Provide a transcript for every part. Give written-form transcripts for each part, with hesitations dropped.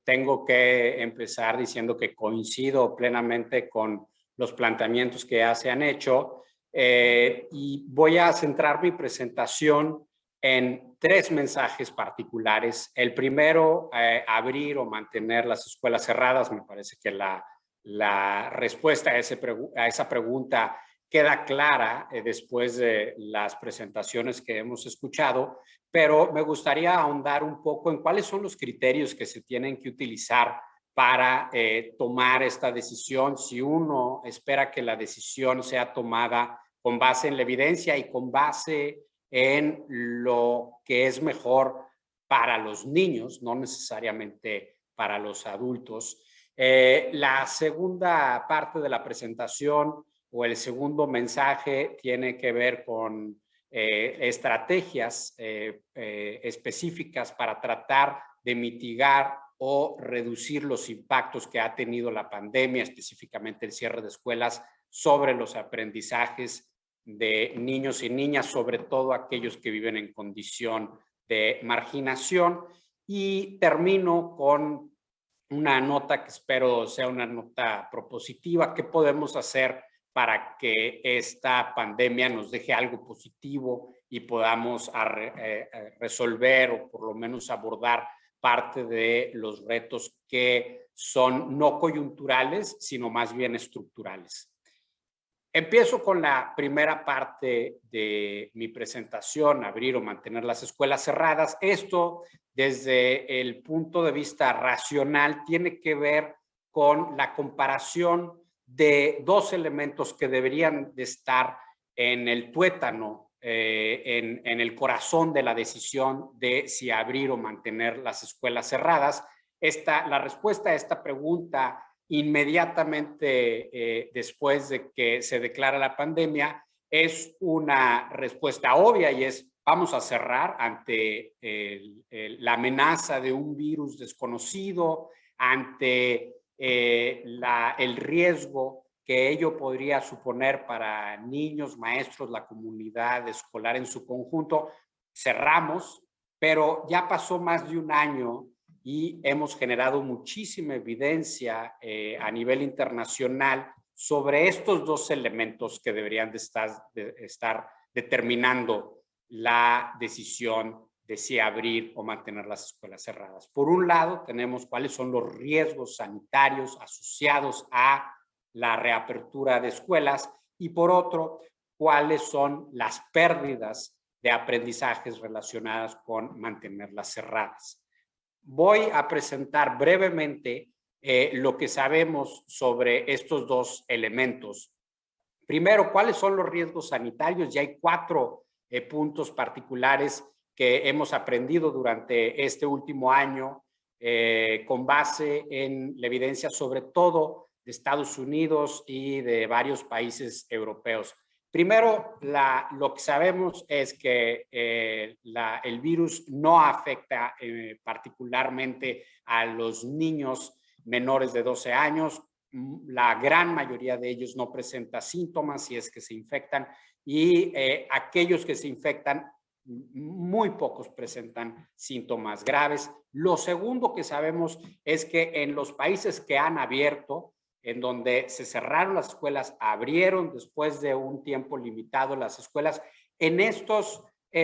tengo que empezar diciendo que coincido plenamente con los planteamientos que ya se han hecho y voy a centrar mi presentación en tres mensajes particulares. El primero, abrir o mantener las escuelas cerradas. Me parece que la respuesta a esa pregunta queda clara después de las presentaciones que hemos escuchado, pero me gustaría ahondar un poco en cuáles son los criterios que se tienen que utilizar para tomar esta decisión, si uno espera que la decisión sea tomada con base en la evidencia y con base en lo que es mejor para los niños, no necesariamente para los adultos. La segunda parte de la presentación o el segundo mensaje tiene que ver con estrategias específicas para tratar de mitigar o reducir los impactos que ha tenido la pandemia, específicamente el cierre de escuelas, sobre los aprendizajes de niños y niñas, sobre todo aquellos que viven en condición de marginación. Y termino con una nota que espero sea una nota propositiva. ¿Qué podemos hacer para que esta pandemia nos deje algo positivo y podamos resolver o por lo menos abordar parte de los retos que son no coyunturales, sino más bien estructurales? Empiezo con la primera parte de mi presentación, abrir o mantener las escuelas cerradas. Esto, desde el punto de vista racional, tiene que ver con la comparación de dos elementos que deberían de estar en el tuétano, en el corazón de la decisión de si abrir o mantener las escuelas cerradas. La respuesta a esta pregunta inmediatamente después de que se declara la pandemia es una respuesta obvia y es: vamos a cerrar ante la amenaza de un virus desconocido, ante el riesgo que ello podría suponer para niños, maestros, la comunidad escolar en su conjunto. Cerramos, pero ya pasó más de un año y hemos generado muchísima evidencia a nivel internacional sobre estos dos elementos que deberían de estar determinando la decisión de si abrir o mantener las escuelas cerradas. Por un lado, tenemos cuáles son los riesgos sanitarios asociados a la reapertura de escuelas y por otro, cuáles son las pérdidas de aprendizajes relacionadas con mantenerlas cerradas. Voy a presentar brevemente lo que sabemos sobre estos dos elementos. Primero, ¿cuáles son los riesgos sanitarios? Ya hay 4 puntos particulares que hemos aprendido durante este último año con base en la evidencia, sobre todo de Estados Unidos y de varios países europeos. Primero, lo que sabemos es que el virus no afecta particularmente a los niños menores de 12 años. La gran mayoría de ellos no presenta síntomas si es que se infectan y aquellos que se infectan, muy pocos presentan síntomas graves. Lo segundo que sabemos es que en los países que han abierto, en donde se cerraron las escuelas, abrieron después de un tiempo limitado las escuelas, en estos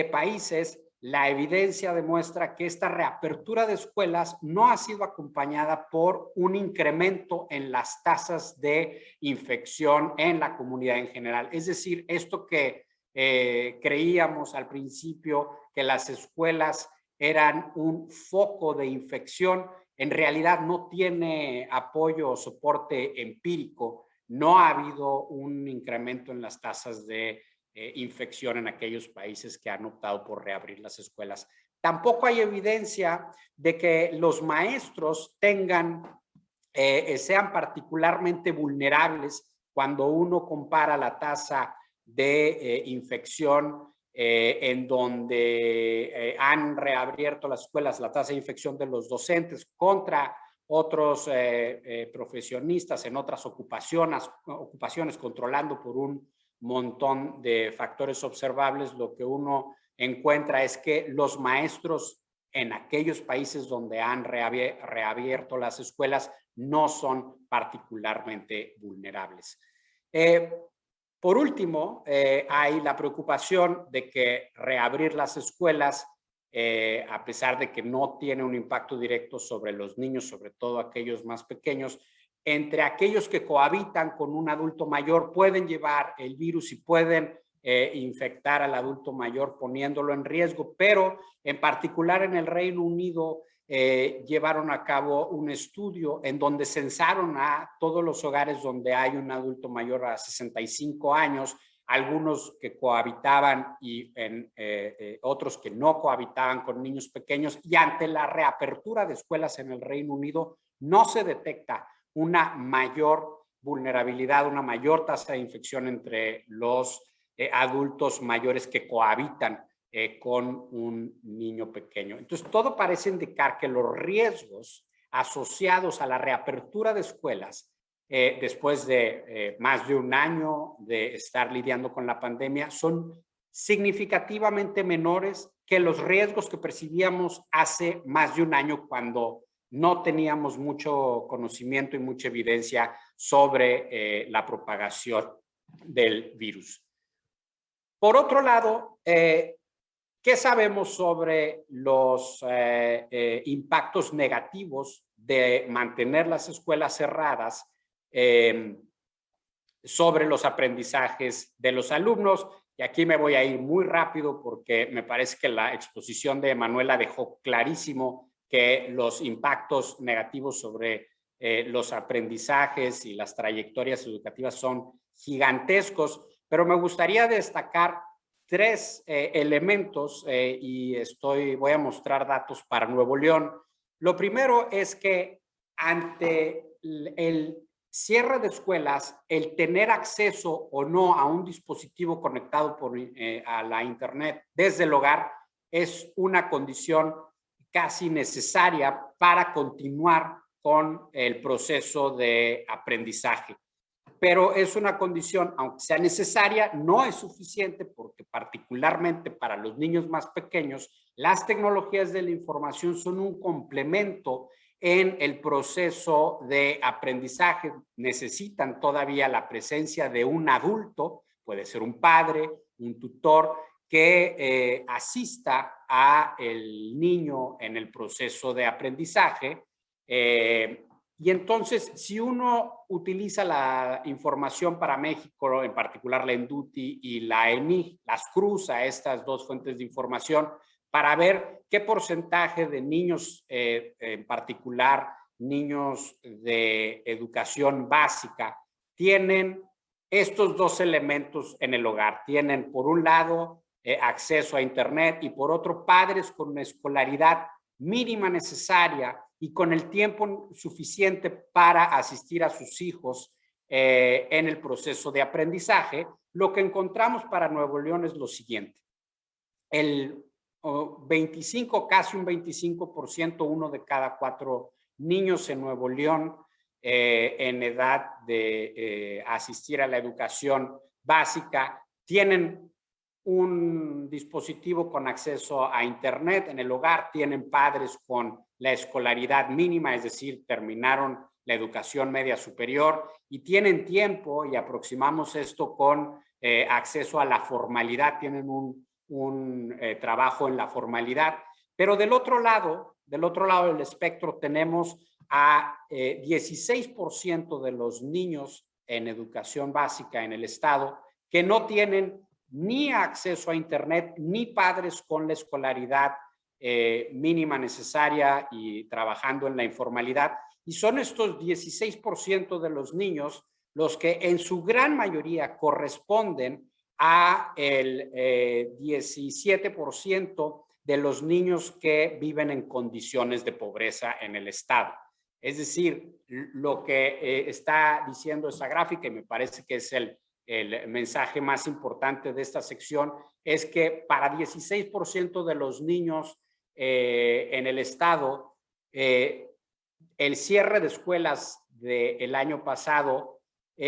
países la evidencia demuestra que esta reapertura de escuelas no ha sido acompañada por un incremento en las tasas de infección en la comunidad en general. Es decir, esto que creíamos al principio, que las escuelas eran un foco de infección, en realidad no tiene apoyo o soporte empírico. No ha habido un incremento en las tasas de infección en aquellos países que han optado por reabrir las escuelas. Tampoco hay evidencia de que los maestros sean particularmente vulnerables cuando uno compara la tasa de infección en donde han reabierto las escuelas, la tasa de infección de los docentes contra otros profesionistas en otras ocupaciones, controlando por un montón de factores observables. Lo que uno encuentra es que los maestros en aquellos países donde han reabierto las escuelas no son particularmente vulnerables. Por último, hay la preocupación de que reabrir las escuelas, a pesar de que no tiene un impacto directo sobre los niños, sobre todo aquellos más pequeños, entre aquellos que cohabitan con un adulto mayor pueden llevar el virus y pueden infectar al adulto mayor poniéndolo en riesgo, pero en particular en el Reino Unido llevaron a cabo un estudio en donde censaron a todos los hogares donde hay un adulto mayor a 65 años, algunos que cohabitaban y otros que no cohabitaban con niños pequeños, y ante la reapertura de escuelas en el Reino Unido no se detecta una mayor vulnerabilidad, una mayor tasa de infección entre los adultos mayores que cohabitan con un niño pequeño. Entonces, todo parece indicar que los riesgos asociados a la reapertura de escuelas después de más de un año de estar lidiando con la pandemia son significativamente menores que los riesgos que percibíamos hace más de un año cuando no teníamos mucho conocimiento y mucha evidencia sobre la propagación del virus. Por otro lado, ¿qué sabemos sobre los impactos negativos de mantener las escuelas cerradas sobre los aprendizajes de los alumnos? Y aquí me voy a ir muy rápido porque me parece que la exposición de Manuela dejó clarísimo que los impactos negativos sobre los aprendizajes y las trayectorias educativas son gigantescos, pero me gustaría destacar tres elementos y voy a mostrar datos para Nuevo León. Lo primero es que ante el cierre de escuelas, el tener acceso o no a un dispositivo conectado a la internet desde el hogar es una condición casi necesaria para continuar con el proceso de aprendizaje. Pero es una condición, aunque sea necesaria, no es suficiente porque particularmente para los niños más pequeños, las tecnologías de la información son un complemento en el proceso de aprendizaje. Necesitan todavía la presencia de un adulto, puede ser un padre, un tutor, que asista a el niño en el proceso de aprendizaje. Y entonces, si uno utiliza la información para México, en particular la ENDUTI y la ENIG, las cruza estas dos fuentes de información para ver qué porcentaje de niños, en particular niños de educación básica, tienen estos dos elementos en el hogar. Tienen, por un lado, acceso a Internet y por otro, padres con una escolaridad mínima necesaria y con el tiempo suficiente para asistir a sus hijos en el proceso de aprendizaje. Lo que encontramos para Nuevo León es lo siguiente. El 25, casi un 25%, uno de cada 4 niños en Nuevo León en edad de asistir a la educación básica tienen un dispositivo con acceso a Internet en el hogar, tienen padres con la escolaridad mínima, es decir, terminaron la educación media superior y tienen tiempo, y aproximamos esto con acceso a la formalidad, tienen un trabajo en la formalidad. Pero del otro lado del espectro tenemos a 16% de los niños en educación básica en el estado que no tienen ni acceso a Internet, ni padres con la escolaridad mínima necesaria y trabajando en la informalidad. Y son estos 16% de los niños los que en su gran mayoría corresponden a el 17% de los niños que viven en condiciones de pobreza en el estado. Es decir, lo que está diciendo esa gráfica, y me parece que es el mensaje más importante de esta sección, es que para 16% de los niños en el estado, el cierre de escuelas del año pasado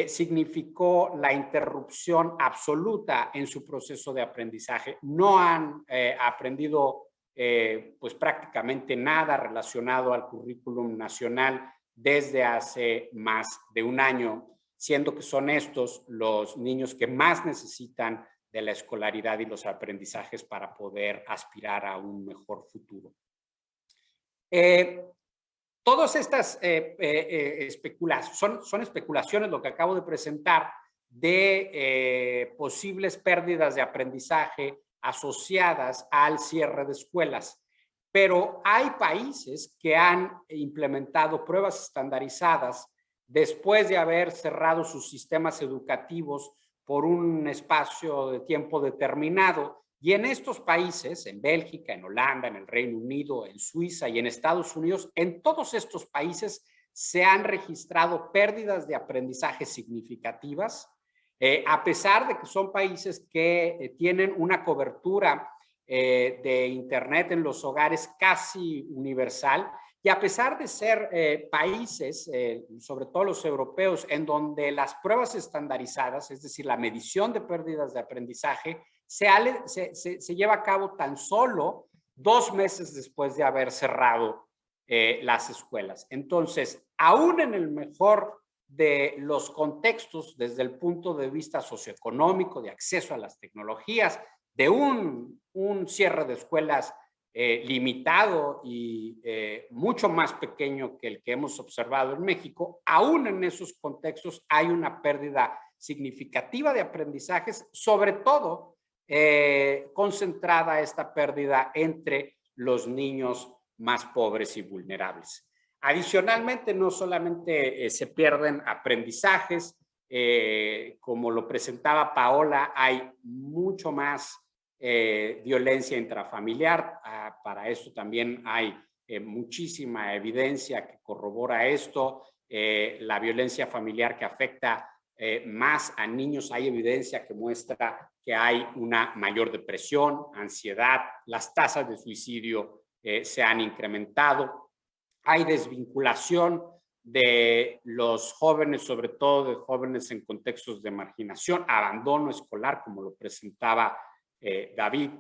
significó la interrupción absoluta en su proceso de aprendizaje. No han aprendido pues prácticamente nada relacionado al currículum nacional desde hace más de un año, siendo que son estos los niños que más necesitan de la escolaridad y los aprendizajes para poder aspirar a un mejor futuro. Todas estas son especulaciones, lo que acabo de presentar, de posibles pérdidas de aprendizaje asociadas al cierre de escuelas. Pero hay países que han implementado pruebas estandarizadas después de haber cerrado sus sistemas educativos por un espacio de tiempo determinado. Y en estos países, en Bélgica, en Holanda, en el Reino Unido, en Suiza y en Estados Unidos, en todos estos países se han registrado pérdidas de aprendizaje significativas, a pesar de que son países que tienen una cobertura de Internet en los hogares casi universal, y a pesar de ser países, sobre todo los europeos, en donde las pruebas estandarizadas, es decir, la medición de pérdidas de aprendizaje, se lleva a cabo tan solo 2 meses después de haber cerrado las escuelas. Entonces, aún en el mejor de los contextos, desde el punto de vista socioeconómico, de acceso a las tecnologías, de un cierre de escuelas limitado y mucho más pequeño que el que hemos observado en México, aún en esos contextos hay una pérdida significativa de aprendizajes, sobre todo concentrada esta pérdida entre los niños más pobres y vulnerables. Adicionalmente, no solamente se pierden aprendizajes, como lo presentaba Paola, hay mucho más violencia intrafamiliar. Para esto también hay muchísima evidencia que corrobora esto. La violencia familiar que afecta más a niños, hay evidencia que muestra que hay una mayor depresión, ansiedad, las tasas de suicidio se han incrementado, hay desvinculación de los jóvenes, sobre todo de jóvenes en contextos de marginación, abandono escolar, como lo presentaba David.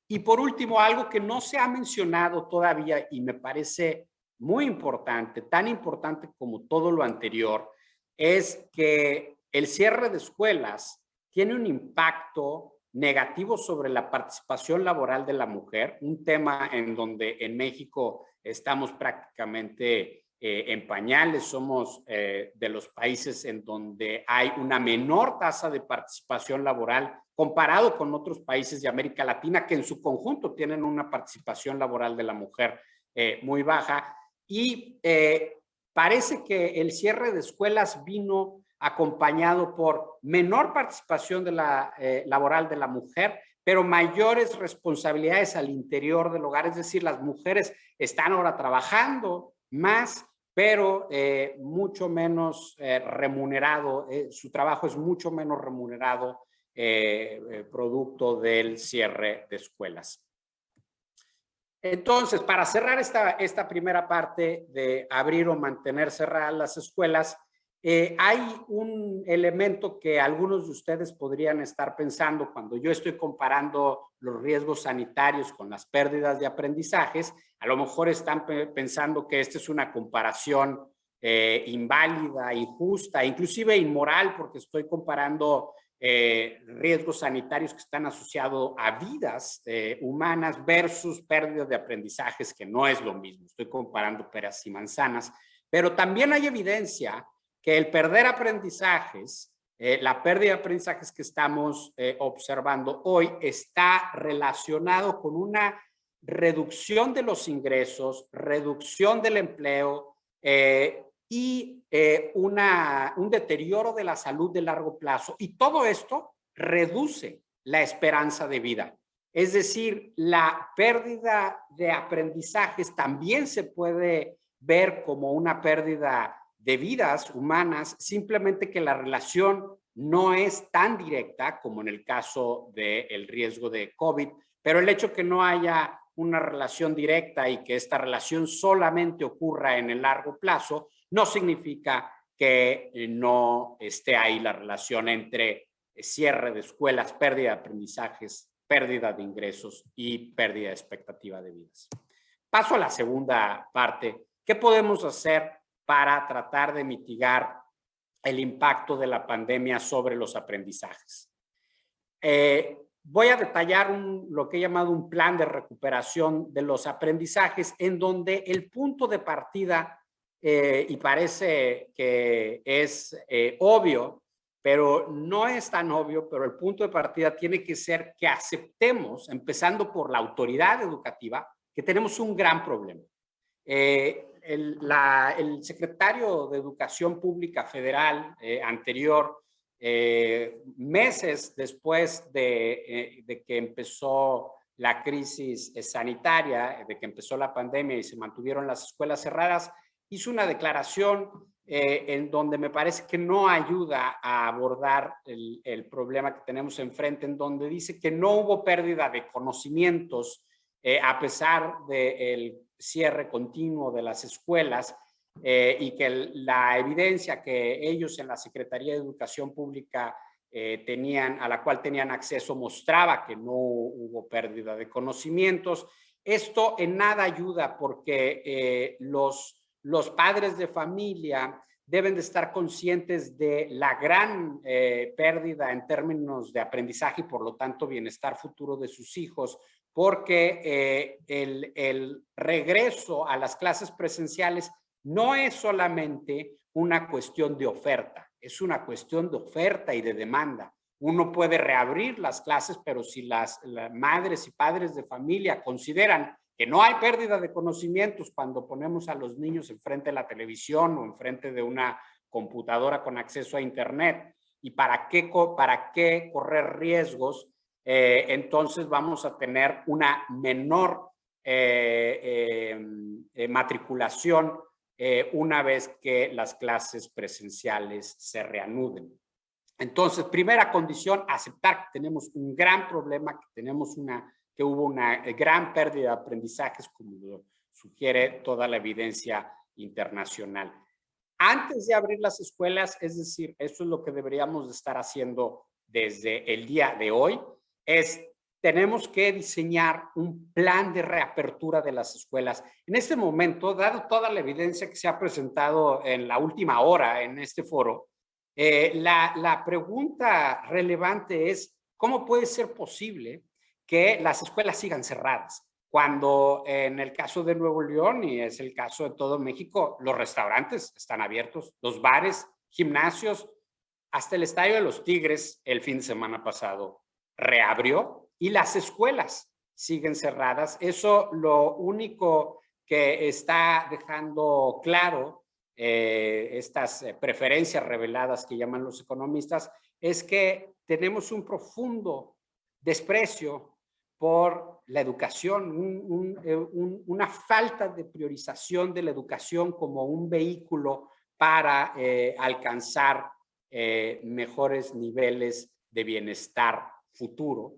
Y por último, algo que no se ha mencionado todavía y me parece muy importante, tan importante como todo lo anterior, es que el cierre de escuelas tiene un impacto negativo sobre la participación laboral de la mujer, un tema en donde en México estamos prácticamente en pañales, somos de los países en donde hay una menor tasa de participación laboral comparado con otros países de América Latina que en su conjunto tienen una participación laboral de la mujer muy baja. Y parece que el cierre de escuelas vino acompañado por menor participación de la laboral de la mujer, pero mayores responsabilidades al interior del hogar, es decir, las mujeres están ahora trabajando más, pero mucho menos remunerado, su trabajo es mucho menos remunerado producto del cierre de escuelas. Entonces, para cerrar esta primera parte de abrir o mantener cerradas las escuelas, hay un elemento que algunos de ustedes podrían estar pensando cuando yo estoy comparando los riesgos sanitarios con las pérdidas de aprendizajes. A lo mejor están pensando que esta es una comparación inválida, injusta, inclusive inmoral, porque estoy comparando riesgos sanitarios que están asociados a vidas humanas versus pérdidas de aprendizajes, que no es lo mismo. Estoy comparando peras y manzanas, pero también hay evidencia que el perder aprendizajes, la pérdida de aprendizajes que estamos observando hoy está relacionado con una reducción de los ingresos, reducción del empleo y un deterioro de la salud de largo plazo. Y todo esto reduce la esperanza de vida. Es decir, la pérdida de aprendizajes también se puede ver como una pérdida de vidas humanas, simplemente que la relación no es tan directa como en el caso del riesgo de COVID, pero el hecho que no haya una relación directa y que esta relación solamente ocurra en el largo plazo, no significa que no esté ahí la relación entre cierre de escuelas, pérdida de aprendizajes pérdida de ingresos y pérdida de expectativa de vidas. Paso a la segunda parte. ¿Qué podemos hacer para tratar de mitigar el impacto de la pandemia sobre los aprendizajes? Voy a detallar lo que he llamado un plan de recuperación de los aprendizajes, en donde el punto de partida, y parece que es obvio, pero no es tan obvio, pero el punto de partida tiene que ser que aceptemos, empezando por la autoridad educativa, que tenemos un gran problema. El secretario de Educación Pública Federal anterior, meses después de que empezó la crisis sanitaria, de que empezó la pandemia y se mantuvieron las escuelas cerradas, hizo una declaración en donde me parece que no ayuda a abordar el problema que tenemos enfrente, en donde dice que no hubo pérdida de conocimientos a pesar del cierre continuo de las escuelas, y que la evidencia que ellos en la Secretaría de Educación Pública tenían, a la cual tenían acceso, mostraba que no hubo pérdida de conocimientos. Esto en nada ayuda, porque los padres de familia deben de estar conscientes de la gran pérdida en términos de aprendizaje y por lo tanto bienestar futuro de sus hijos, porque el regreso a las clases presenciales no es solamente una cuestión de oferta, es una cuestión de oferta y de demanda. Uno puede reabrir las clases, pero si las madres y padres de familia consideran que no hay pérdida de conocimientos cuando ponemos a los niños enfrente de la televisión o enfrente de una computadora con acceso a internet, y para qué correr riesgos, entonces vamos a tener una menor matriculación una vez que las clases presenciales se reanuden. Entonces, primera condición, aceptar que tenemos un gran problema, que hubo una gran pérdida de aprendizajes, como lo sugiere toda la evidencia internacional. Antes de abrir las escuelas, es decir, eso es lo que deberíamos de estar haciendo desde el día de hoy, tenemos que diseñar un plan de reapertura de las escuelas. En este momento, dado toda la evidencia que se ha presentado en la última hora en este foro, la pregunta relevante es, ¿cómo puede ser posible que las escuelas sigan cerradas? Cuando en el caso de Nuevo León, y es el caso de todo México, los restaurantes están abiertos, los bares, gimnasios, hasta el Estadio de los Tigres el fin de semana pasado reabrió, y las escuelas siguen cerradas. Eso lo único que está dejando claro estas preferencias reveladas que llaman los economistas, es que tenemos un profundo desprecio por la educación, una falta de priorización de la educación como un vehículo para alcanzar mejores niveles de bienestar futuro.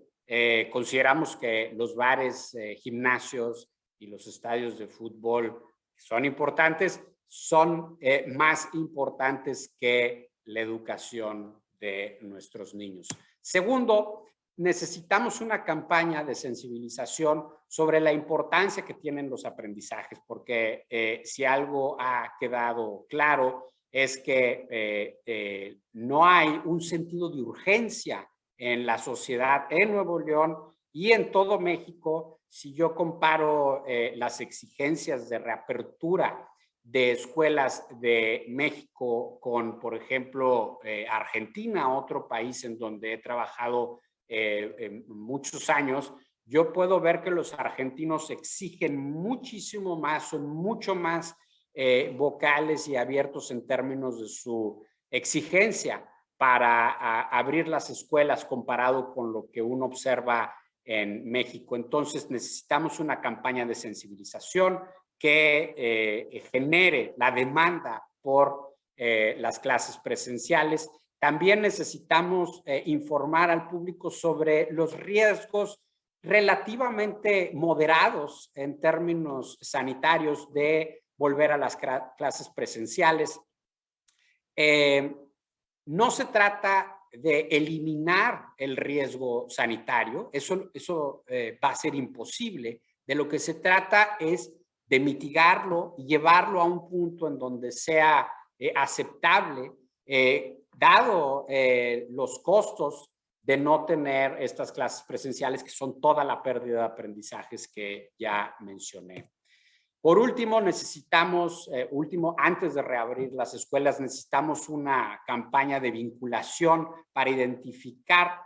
Consideramos que los bares, gimnasios y los estadios de fútbol son importantes, son más importantes que la educación de nuestros niños. Segundo, necesitamos una campaña de sensibilización sobre la importancia que tienen los aprendizajes, porque si algo ha quedado claro es que no hay un sentido de urgencia en la sociedad en Nuevo León y en todo México. Si yo comparo las exigencias de reapertura de escuelas de México con, por ejemplo, Argentina, otro país en donde he trabajado muchos años, yo puedo ver que los argentinos exigen muchísimo más, son mucho más vocales y abiertos en términos de su exigencia para abrir las escuelas comparado con lo que uno observa en México. Entonces necesitamos una campaña de sensibilización que genere la demanda por las clases presenciales. También necesitamos informar al público sobre los riesgos relativamente moderados en términos sanitarios de volver a las clases presenciales. No se trata de eliminar el riesgo sanitario. Eso va a ser imposible. De lo que se trata es de mitigarlo y llevarlo a un punto en donde sea aceptable, dado los costos de no tener estas clases presenciales, que son toda la pérdida de aprendizajes que ya mencioné. Por último, necesitamos, antes de reabrir las escuelas, necesitamos una campaña de vinculación para identificar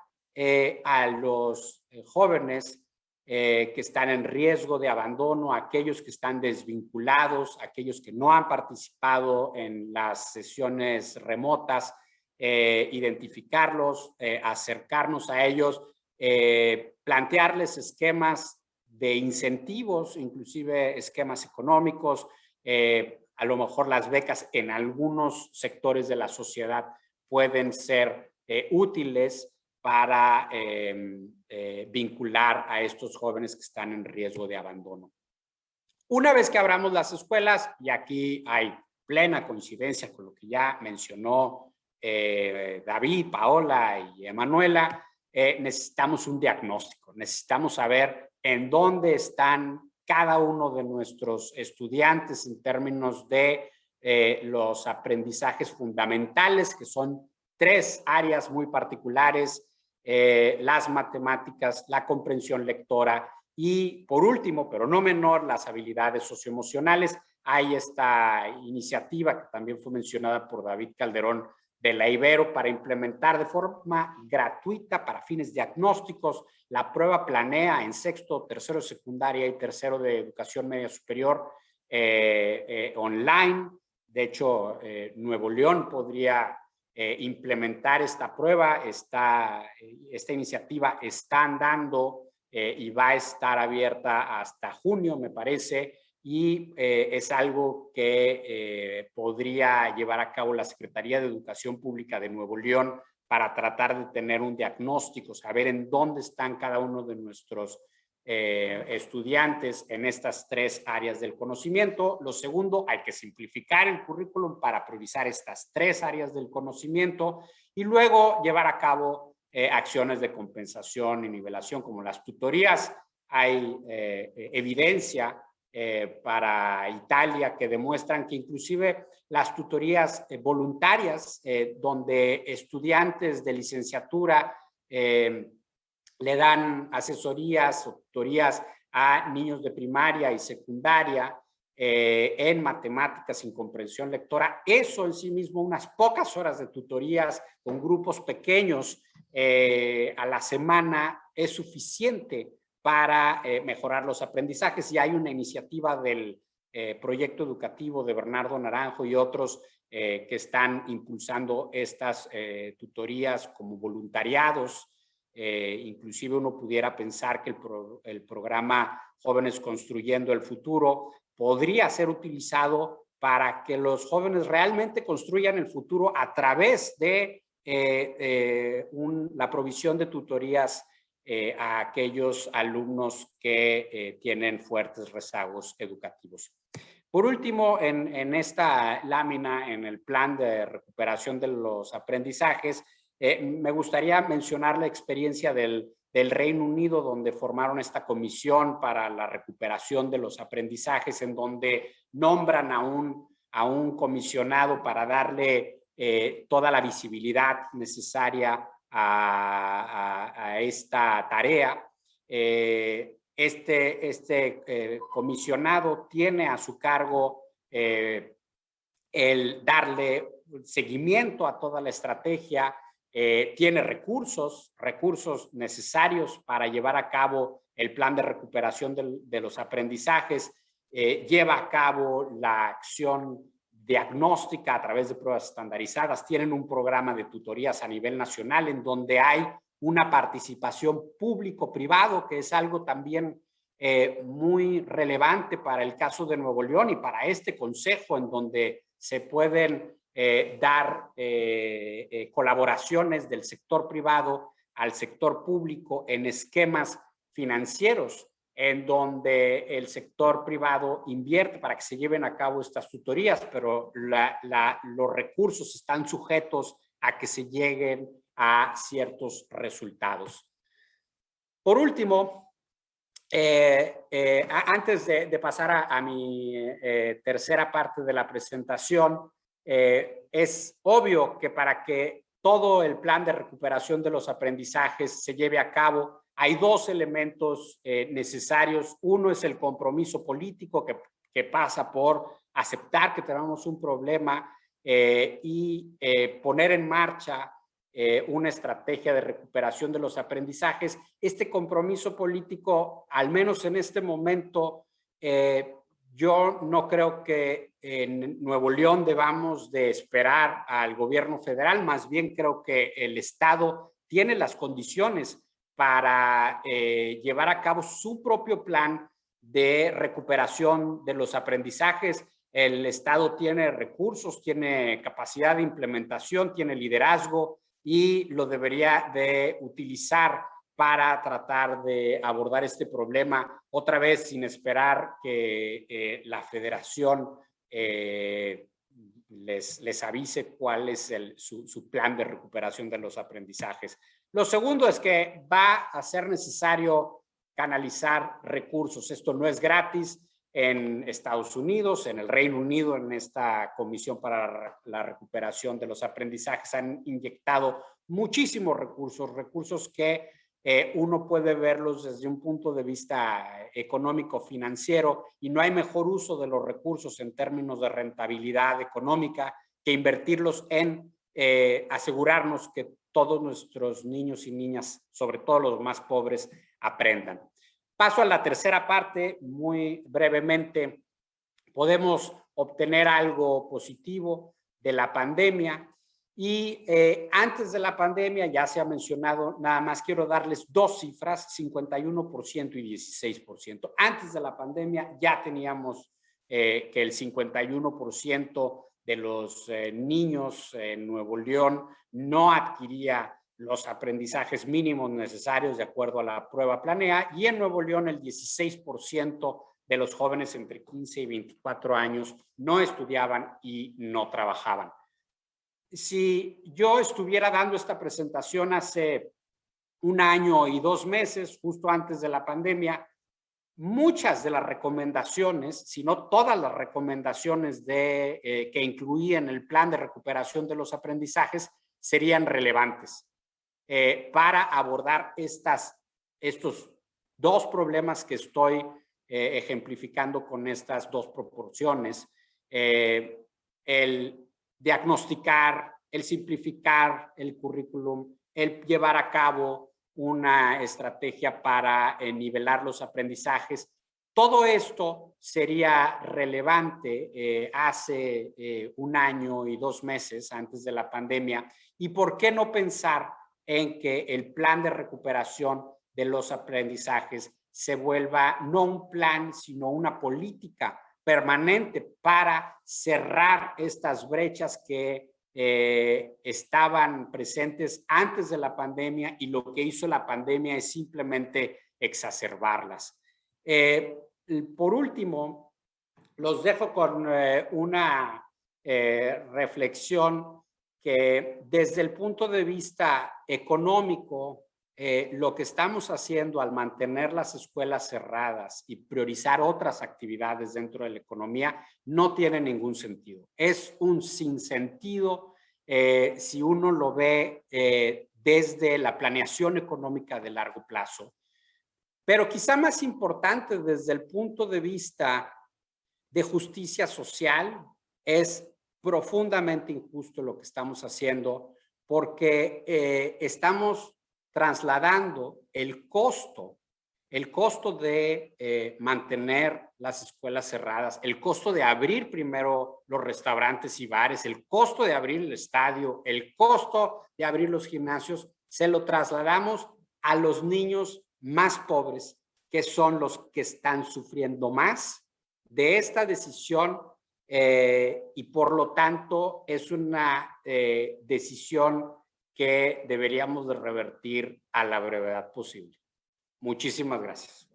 a los jóvenes que están en riesgo de abandono, aquellos que están desvinculados, aquellos que no han participado en las sesiones remotas, identificarlos, acercarnos a ellos, plantearles esquemas de incentivos, inclusive esquemas económicos, a lo mejor las becas en algunos sectores de la sociedad pueden ser útiles para vincular a estos jóvenes que están en riesgo de abandono. Una vez que abramos las escuelas, y aquí hay plena coincidencia con lo que ya mencionó David, Paola y Emanuela, necesitamos un diagnóstico, necesitamos saber en dónde están cada uno de nuestros estudiantes en términos de los aprendizajes fundamentales, que son 3 áreas muy particulares: las matemáticas, la comprensión lectora y, por último, pero no menor, las habilidades socioemocionales. Hay esta iniciativa que también fue mencionada por David Calderón de la Ibero para implementar de forma gratuita para fines diagnósticos la prueba Planea en sexto, tercero de secundaria y tercero de educación media superior online. De hecho, Nuevo León podría implementar esta prueba. Esta iniciativa está andando y va a estar abierta hasta junio, me parece, y es algo que podría llevar a cabo la Secretaría de Educación Pública de Nuevo León para tratar de tener un diagnóstico, saber en dónde están cada uno de nuestros estudiantes en estas 3 áreas del conocimiento. Lo segundo, hay que simplificar el currículum para priorizar estas 3 áreas del conocimiento y luego llevar a cabo acciones de compensación y nivelación como las tutorías. Hay evidencia para Italia que demuestran que inclusive las tutorías voluntarias, donde estudiantes de licenciatura le dan asesorías o tutorías a niños de primaria y secundaria en matemáticas, en comprensión lectora, eso en sí mismo, unas pocas horas de tutorías con grupos pequeños a la semana, es suficiente para mejorar los aprendizajes. Y hay una iniciativa del proyecto educativo de Bernardo Naranjo y otros que están impulsando estas tutorías como voluntariados. Inclusive uno pudiera pensar que el programa Jóvenes Construyendo el Futuro podría ser utilizado para que los jóvenes realmente construyan el futuro a través de la provisión de tutorías a aquellos alumnos que tienen fuertes rezagos educativos. Por último, en esta lámina, en el plan de recuperación de los aprendizajes, me gustaría mencionar la experiencia del Reino Unido, donde formaron esta comisión para la recuperación de los aprendizajes, en donde nombran a un comisionado para darle toda la visibilidad necesaria a esta tarea. Comisionado tiene a su cargo el darle seguimiento a toda la estrategia, tiene recursos necesarios para llevar a cabo el plan de recuperación de los aprendizajes, lleva a cabo la acción diagnóstica a través de pruebas estandarizadas, tienen un programa de tutorías a nivel nacional en donde hay una participación público-privado, que es algo también muy relevante para el caso de Nuevo León y para este consejo, en donde se pueden dar colaboraciones del sector privado al sector público en esquemas financieros, en donde el sector privado invierte para que se lleven a cabo estas tutorías, pero los recursos están sujetos a que se lleguen a ciertos resultados. Por último, antes de pasar a mi tercera parte de la presentación, es obvio que para que todo el plan de recuperación de los aprendizajes se lleve a cabo, hay dos elementos necesarios. Uno es el compromiso político que pasa por aceptar que tenemos un problema y poner en marcha una estrategia de recuperación de los aprendizajes. Este compromiso político, al menos en este momento, yo no creo que en Nuevo León debamos de esperar al gobierno federal, más bien creo que el Estado tiene las condiciones para llevar a cabo su propio plan de recuperación de los aprendizajes. El Estado tiene recursos, tiene capacidad de implementación, tiene liderazgo y lo debería de utilizar para tratar de abordar este problema, otra vez sin esperar que la federación les avise cuál es su plan de recuperación de los aprendizajes. Lo segundo es que va a ser necesario canalizar recursos. Esto no es gratis. En Estados Unidos, en el Reino Unido, en esta Comisión para la Recuperación de los Aprendizajes, han inyectado muchísimos recursos que uno puede verlos desde un punto de vista económico financiero, y no hay mejor uso de los recursos en términos de rentabilidad económica que invertirlos en asegurarnos que todos nuestros niños y niñas, sobre todo los más pobres, aprendan. Paso a la tercera parte, muy brevemente. Podemos obtener algo positivo de la pandemia y antes de la pandemia, ya se ha mencionado, nada más quiero darles dos cifras, 51% y 16%. Antes de la pandemia ya teníamos que el 51% de los niños en Nuevo León no adquiría los aprendizajes mínimos necesarios de acuerdo a la prueba Planea, y en Nuevo León el 16% de los jóvenes entre 15 y 24 años no estudiaban y no trabajaban. Si yo estuviera dando esta presentación hace 1 año y 2 meses, justo antes de la pandemia, muchas de las recomendaciones, si no todas las recomendaciones que incluían el plan de recuperación de los aprendizajes, serían relevantes para abordar estos dos problemas que estoy ejemplificando con estas dos proporciones. El diagnosticar, el simplificar el currículum, el llevar a cabo una estrategia para nivelar los aprendizajes. Todo esto sería relevante hace 1 año y 2 meses antes de la pandemia. ¿Y por qué no pensar en que el plan de recuperación de los aprendizajes se vuelva no un plan, sino una política permanente para cerrar estas brechas que estaban presentes antes de la pandemia, y lo que hizo la pandemia es simplemente exacerbarlas? Por último, los dejo con una reflexión que desde el punto de vista económico, lo que estamos haciendo al mantener las escuelas cerradas y priorizar otras actividades dentro de la economía no tiene ningún sentido. Es un sinsentido si uno lo ve desde la planeación económica de largo plazo. Pero quizá más importante desde el punto de vista de justicia social, es profundamente injusto lo que estamos haciendo, porque estamos trasladando el costo de mantener las escuelas cerradas, el costo de abrir primero los restaurantes y bares, el costo de abrir el estadio, el costo de abrir los gimnasios, se lo trasladamos a los niños más pobres, que son los que están sufriendo más de esta decisión, y por lo tanto es una decisión que deberíamos de revertir a la brevedad posible. Muchísimas gracias.